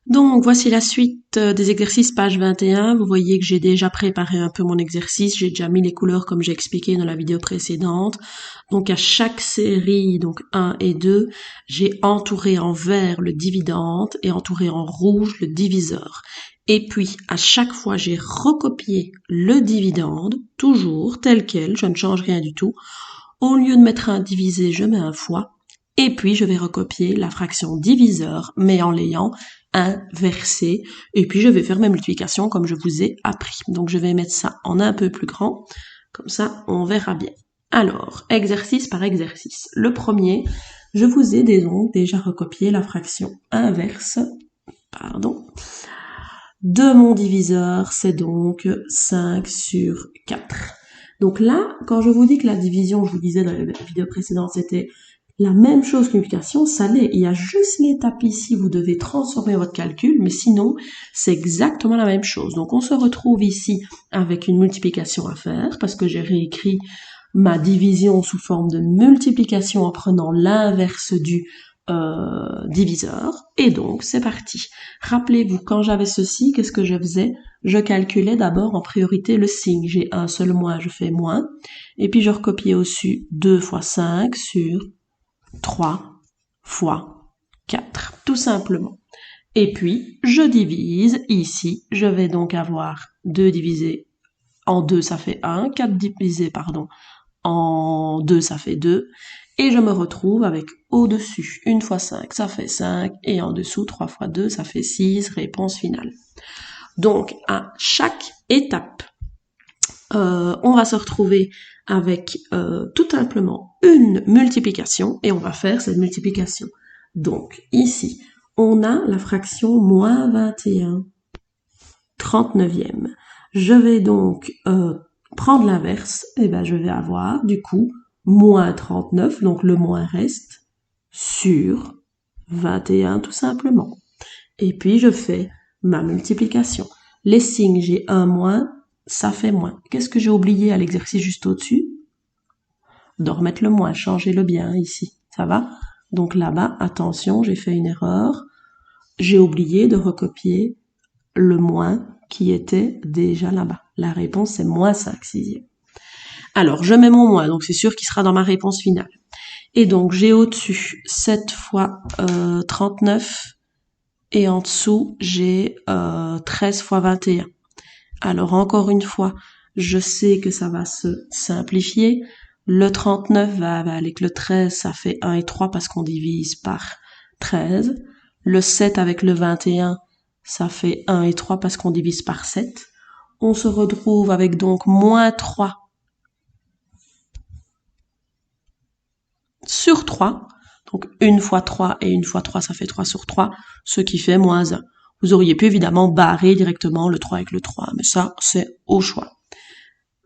Donc, voici la suite des exercices page 21. Vous voyez que j'ai déjà préparé un peu mon exercice. J'ai déjà mis les couleurs comme j'ai expliqué dans la vidéo précédente. Donc, à chaque série, donc 1 et 2, j'ai entouré en vert le dividende et entouré en rouge le diviseur. Et puis, à chaque fois, j'ai recopié le dividende, toujours tel quel, je ne change rien du tout. Au lieu de mettre un divisé, je mets un fois. Et puis, je vais recopier la fraction diviseur, mais en l'ayant inversé. Et puis, je vais faire mes multiplications comme je vous ai appris. Donc, je vais mettre ça en un peu plus grand. Comme ça, on verra bien. Alors, exercice par exercice. Le premier, je vous ai donc déjà recopié la fraction inverse, de mon diviseur, c'est donc 5 sur 4. Donc là, quand je vous dis que la division, je vous disais dans la vidéo précédente, c'était la même chose que multiplication, ça l'est. Il y a juste l'étape ici, vous devez transformer votre calcul, mais sinon, c'est exactement la même chose. Donc on se retrouve ici avec une multiplication à faire, parce que j'ai réécrit ma division sous forme de multiplication en prenant l'inverse du diviseur. Et donc, c'est parti. Rappelez-vous, quand j'avais ceci, qu'est-ce que je faisais? Je calculais d'abord en priorité le signe. J'ai un seul moins, je fais moins. Et puis, je recopiais au-dessus 2 fois 5 sur 3 fois 4, tout simplement. Et puis, je divise. Ici, je vais donc avoir 2 divisé en 2, ça fait 1. 4 divisé, en 2, ça fait 2. Et je me retrouve avec au-dessus 1 fois 5, ça fait 5. Et en dessous, 3 fois 2, ça fait 6. Réponse finale. Donc, à chaque étape, on va se retrouver avec tout simplement une multiplication et on va faire cette multiplication. Donc, ici, on a la fraction moins 21 39e. Je vais donc prendre l'inverse, et ben je vais avoir du coup moins 39, donc le moins reste, sur 21 tout simplement. Et puis je fais ma multiplication. Les signes, j'ai un moins, ça fait moins. Qu'est-ce que j'ai oublié à l'exercice juste au-dessus? De remettre le moins, changer le bien ici, ça va? Donc là-bas, attention, j'ai fait une erreur. J'ai oublié de recopier le moins qui était déjà là-bas. La réponse, c'est moins 5 sixièmes. Alors, je mets mon moins, donc c'est sûr qu'il sera dans ma réponse finale. Et donc, j'ai au-dessus 7 fois 39 et en dessous, j'ai 13 fois 21. Alors, encore une fois, je sais que ça va se simplifier. Le 39 va avec le 13, ça fait 1 et 3 parce qu'on divise par 13. Le 7 avec le 21, ça fait 1 et 3 parce qu'on divise par 7. On se retrouve avec donc moins 3 sur 3. Donc 1 fois 3 et 1 fois 3, ça fait 3 sur 3, ce qui fait moins 1. Vous auriez pu évidemment barrer directement le 3 avec le 3, mais ça, c'est au choix.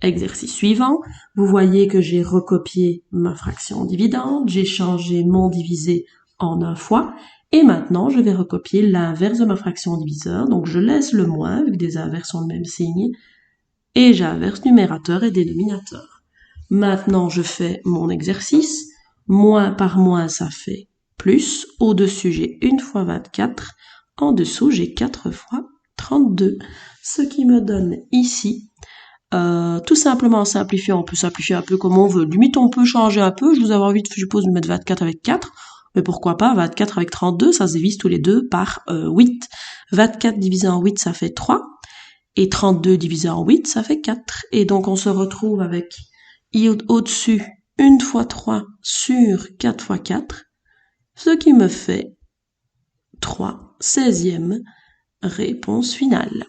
Exercice suivant, vous voyez que j'ai recopié ma fraction dividende, j'ai changé mon divisé en un fois, et maintenant je vais recopier l'inverse de ma fraction diviseur, donc je laisse le moins, vu que des inverses ont le même signe, et j'inverse numérateur et dénominateur. Maintenant je fais mon exercice, moins par moins ça fait plus, au-dessus j'ai 1 fois 24, en dessous j'ai 4 fois 32, ce qui me donne ici tout simplement en simplifiant, on peut simplifier un peu comme on veut. Limite, on peut changer un peu. Je vous avais envie, je suppose, de mettre 24 avec 4. Mais pourquoi pas 24 avec 32, ça se divise tous les deux par 8. 24 divisé en 8, ça fait 3. Et 32 divisé en 8, ça fait 4. Et donc, on se retrouve avec I au-dessus 1 fois 3 sur 4 fois 4. Ce qui me fait 3 16e réponse finale.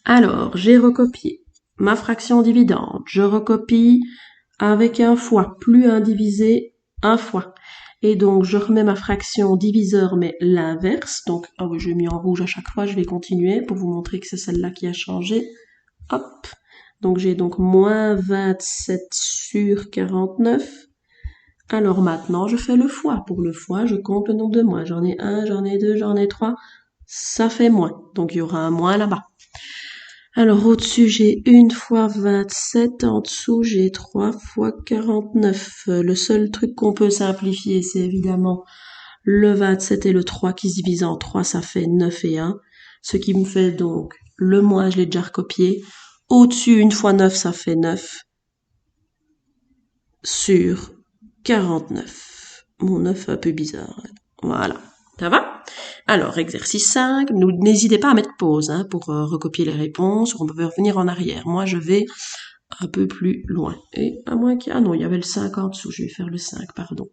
Alors, j'ai recopié ma fraction dividende. Je recopie avec un fois, plus un divisé, un fois. Et donc, je remets ma fraction diviseur, mais l'inverse. Donc, oh oui, je l'ai mis en rouge à chaque fois. Je vais continuer pour vous montrer que c'est celle-là qui a changé. Hop. Donc, j'ai donc moins 27 sur 49. Alors maintenant, je fais le fois. Pour le fois, je compte le nombre de moins. J'en ai 1, j'en ai 2, j'en ai 3. Ça fait moins. Donc, il y aura un moins là-bas. Alors au-dessus, j'ai 1 fois 27, en dessous, j'ai 3 fois 49. Le seul truc qu'on peut simplifier, c'est évidemment Le 27 et le 3 qui se divisent en 3, ça fait 9 et 1. Ce qui me fait donc le moins, je l'ai déjà recopié. Au-dessus, 1 fois 9, ça fait 9 sur 49. Mon 9 est un peu bizarre. Voilà. Ça va? Alors, exercice 5. N'hésitez pas à mettre pause pour recopier les réponses. On peut revenir en arrière. Moi, je vais un peu plus loin. Et à moins qu'il y ait... Ah non, il y avait le 5 en dessous. Je vais faire le 5, pardon.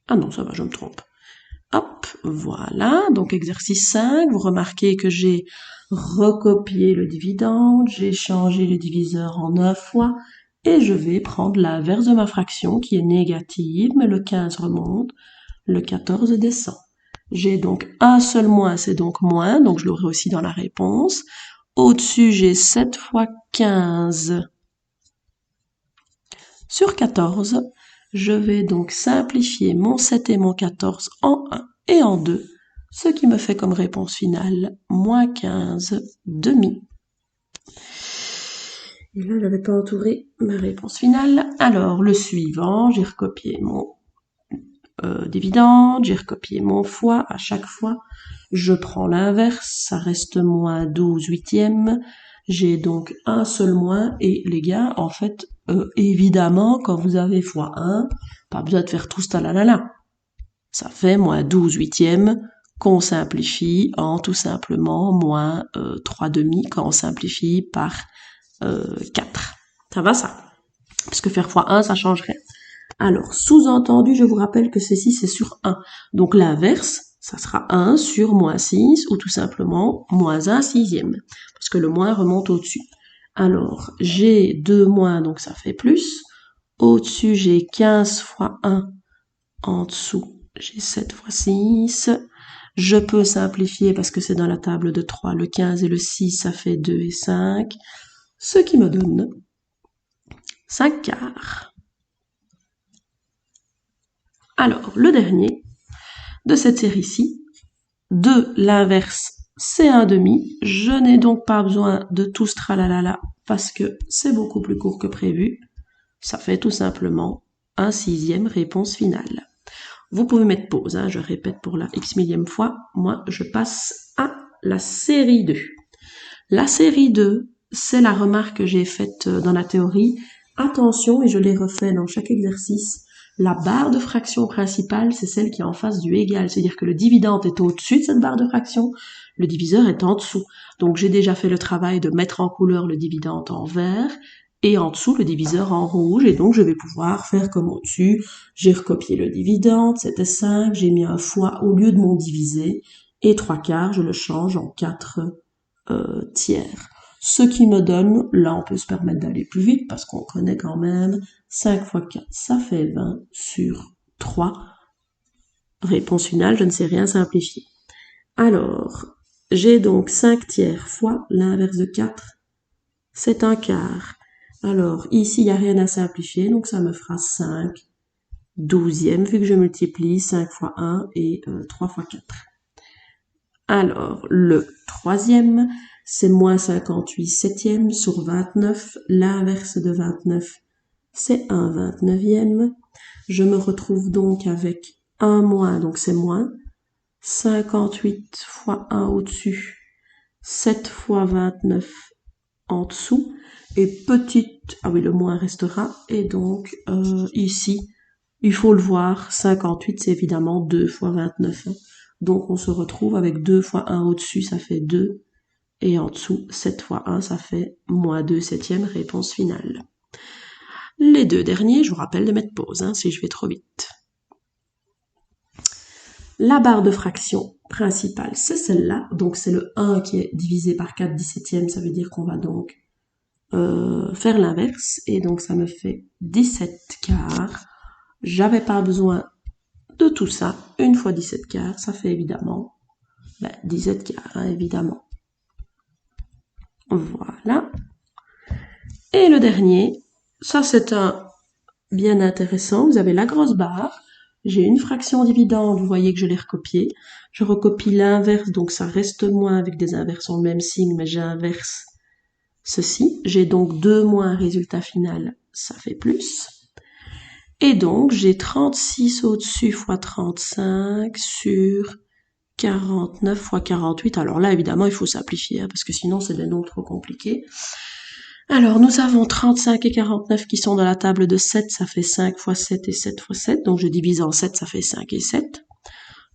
Ah non, ça va, je me trompe. Hop, voilà. Donc, exercice 5. Vous remarquez que j'ai recopié le dividende. J'ai changé le diviseur en 1 fois. Et je vais prendre l'inverse de ma fraction qui est négative, mais le 15 remonte, le 14 descend. J'ai donc un seul moins, c'est donc moins, donc je l'aurai aussi dans la réponse. Au-dessus, j'ai 7 fois 15 sur 14. Je vais donc simplifier mon 7 et mon 14 en 1 et en 2, ce qui me fait comme réponse finale moins 15 demi. Et là, je n'avais pas entouré ma réponse finale. Alors, le suivant, j'ai recopié mon dividende, j'ai recopié mon fois à chaque fois. Je prends l'inverse, ça reste moins 12 huitièmes. J'ai donc un seul moins. Et les gars, en fait, évidemment, quand vous avez fois 1, pas besoin de faire tout ce talalala. Ça fait moins 12 huitièmes qu'on simplifie en tout simplement moins 3 demi quand on simplifie par 4. Ça va ça? Parce que faire fois 1, ça change rien. Alors, sous-entendu, je vous rappelle que ceci, c'est sur 1. Donc l'inverse, ça sera 1 sur moins 6, ou tout simplement moins 1 sixième. Parce que le moins remonte au-dessus. Alors, j'ai 2 moins, donc ça fait plus. Au-dessus, j'ai 15 fois 1. En dessous, j'ai 7 fois 6. Je peux simplifier parce que c'est dans la table de 3. Le 15 et le 6, ça fait 2 et 5. Ce qui me donne 5 quarts. Alors, le dernier de cette série-ci, de l'inverse, c'est un demi. Je n'ai donc pas besoin de tout ce tralalala parce que c'est beaucoup plus court que prévu. Ça fait tout simplement un sixième réponse finale. Vous pouvez mettre pause, je répète pour la x millième fois. Moi, je passe à la série 2. La série 2, c'est la remarque que j'ai faite dans la théorie. Attention, et je l'ai refait dans chaque exercice, la barre de fraction principale, c'est celle qui est en face du égal. C'est-à-dire que le dividende est au-dessus de cette barre de fraction, le diviseur est en dessous. Donc j'ai déjà fait le travail de mettre en couleur le dividende en vert et en dessous le diviseur en rouge. Et donc je vais pouvoir faire comme au-dessus. J'ai recopié le dividende, c'était 5, j'ai mis un fois au lieu de mon divisé. Et 3 quarts, je le change en 4 tiers. Ce qui me donne, là on peut se permettre d'aller plus vite parce qu'on connaît quand même 5 fois 4, ça fait 20 sur 3. Réponse finale, je ne sais rien simplifier. Alors, j'ai donc 5 tiers fois l'inverse de 4, c'est un quart. Alors, ici, il n'y a rien à simplifier, donc ça me fera 5 douzièmes, vu que je multiplie 5 fois 1 et 3 fois 4. Alors, le troisième, c'est moins 58 septièmes sur 29. L'inverse de 29, c'est un 29e. Je me retrouve donc avec un moins, donc c'est moins. 58 fois 1 au-dessus, 7 fois 29 en dessous. Et petite, ah oui, le moins restera. Et donc, ici, il faut le voir, 58, c'est évidemment 2 fois 29. Donc, on se retrouve avec 2 fois 1 au-dessus, ça fait 2. Et en dessous, 7 fois 1, ça fait moins 2 septièmes, réponse finale. Les deux derniers, je vous rappelle de mettre pause, si je vais trop vite. La barre de fraction principale, c'est celle-là. Donc, c'est le 1 qui est divisé par 4 17e. Ça veut dire qu'on va donc faire l'inverse. Et donc, ça me fait 17 quarts. J'avais pas besoin de tout ça. Une fois 17 quarts, ça fait évidemment 17 quarts, évidemment. Voilà. Et le dernier, ça c'est un bien intéressant. Vous avez la grosse barre. J'ai une fraction dividende, vous voyez que je l'ai recopiée. Je recopie l'inverse, donc ça reste moins avec des inverses en le même signe, mais j'inverse ceci. J'ai donc 2 moins résultat final, ça fait plus. Et donc, j'ai 36 au-dessus fois 35 sur 49 fois 48. Alors là, évidemment, il faut simplifier, hein, parce que sinon, c'est des nombres trop compliqués. Alors, nous avons 35 et 49 qui sont dans la table de 7, ça fait 5 fois 7 et 7 fois 7. Donc, je divise en 7, ça fait 5 et 7.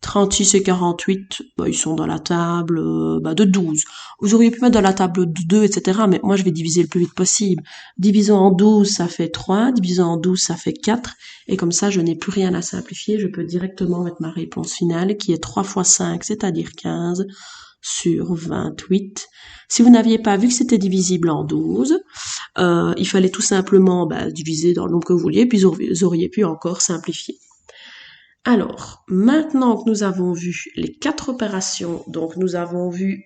36 et 48, ils sont dans la table de 12. Vous auriez pu mettre dans la table de 2, etc. Mais moi, je vais diviser le plus vite possible. Divisons en 12, ça fait 3. Divisons en 12, ça fait 4. Et comme ça, je n'ai plus rien à simplifier. Je peux directement mettre ma réponse finale, qui est 3 fois 5, c'est-à-dire 15, sur 28. Si vous n'aviez pas vu que c'était divisible en 12, il fallait tout simplement diviser dans le nombre que vous vouliez, puis vous auriez pu encore simplifier. Alors, maintenant que nous avons vu les 4 opérations, donc nous avons vu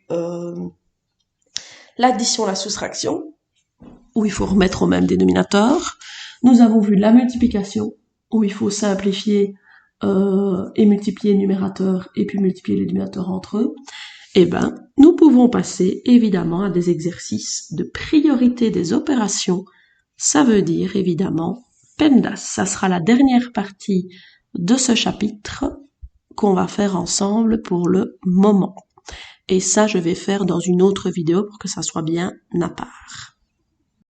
l'addition, la soustraction, où il faut remettre au même dénominateur. Nous avons vu la multiplication, où il faut simplifier et multiplier le numérateur et puis multiplier les dénominateurs entre eux. Eh ben, nous pouvons passer évidemment à des exercices de priorité des opérations. Ça veut dire évidemment PEMDAS. Ça sera la dernière partie de ce chapitre qu'on va faire ensemble pour le moment. Et ça, je vais faire dans une autre vidéo pour que ça soit bien à part.